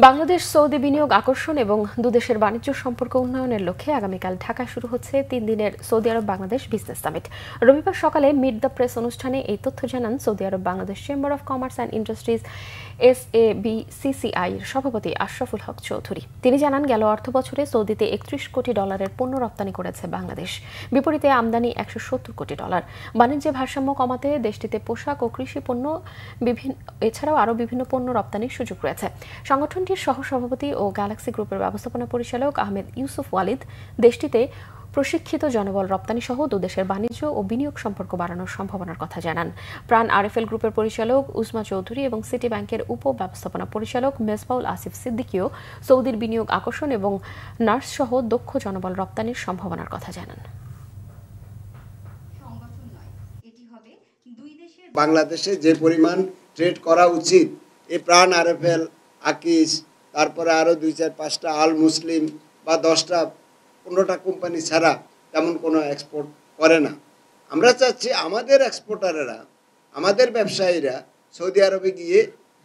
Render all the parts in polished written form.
Bangladesh Saudi বিনিয়োগ আকর্ষণ এবং দুদেশের বাণিজ্য সম্পর্ক উন্নয়নের লক্ষ্যে আগামীকাল ঢাকায় শুরু হচ্ছে 3 দিনের সৌদি আরব বাংলাদেশ বিজনেস সামিট। রবিবার সকালে মিট দ্য প্রেস অনুষ্ঠানে এই তথ্য জানান Saudi Arab Bangladesh chamber of commerce and industries SABCCI এর সভাপতি আশরাফুল হক চৌধুরী। তিনি জানান, গেল অর্থবছরে সৌদিতে $31 কোটি পণ্য রপ্তানি করেছে বাংলাদেশ, বিপরীতে আমদানি $170 কোটি। বাণিজ্যে ভারসাম্য কমাতে দেশটিতে পোশাক ও কৃষি পণ্য এছাড়াও আরও বিভিন্ন পণ্য রপ্তানির সুযোগ রয়েছে। সংগঠনটির সহ-সভাপতি ও গ্যালাক্সি গ্রুপের ব্যবস্থাপনা পরিচালক আহমেদ ইউসুফ ওয়ালিদ দেশটিতে প্রশিক্ষিত জনবল রপ্তানি সহ দুদেশের বাণিজ্য ও বিনিয়োগ সম্পর্ক বাড়ানোর সম্ভাবনার কথা জানান। প্রাণ RFL গ্রুপের পরিচালক উসমা চৌধুরী এবং সিটি ব্যাংকের উপ ব্যবস্থাপনা পরিচালক মেজবাউল আসিফ সিদ্দিকীও সৌদির বিনিয়োগ আকর্ষণ এবং নার্স সহ দক্ষ জনবল রপ্তানির সম্ভাবনার কথা জানান। বাংলাদেশে যে পরিমাণ ট্রেড করা উচিত, এই প্রাণ RFL, আকিস, তারপরে আরও 2-4-5টা আল মুসলিম বা 10টা 15টা কোম্পানি ছাড়া তেমন কোনো এক্সপোর্ট করে না। আমরা চাচ্ছি আমাদের এক্সপোর্টারেরা, আমাদের ব্যবসায়ীরা সৌদি আরবে গিয়ে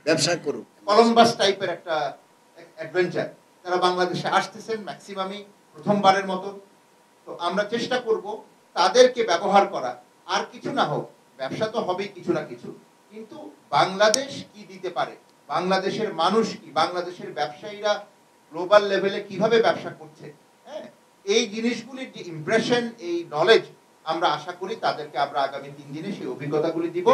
ব্যবসা করুক। কলম্বাস টাইপের একটা অ্যাডভেঞ্চার তারা বাংলাদেশে আসতেছেন, ম্যাক্সিমামই প্রথমবারের মতো। তো আমরা চেষ্টা করব তাদেরকে ব্যবহার করা, আর কিছু না হোক, ব্যবসা তো হবেই কিছু না কিছু, কিন্তু বাংলাদেশ কি দিতে পারে, বাংলাদেশের মানুষ কি, বাংলাদেশের ব্যবসায়ীরা গ্লোবাল লেভেলে কিভাবে ব্যবসা করছে, হ্যাঁ, এই জিনিসগুলির যে ইমপ্রেশন, এই নলেজ আমরা আশা করি তাদেরকে আমরা আগামী 3 দিনে সেই অভিজ্ঞতাগুলি দিব।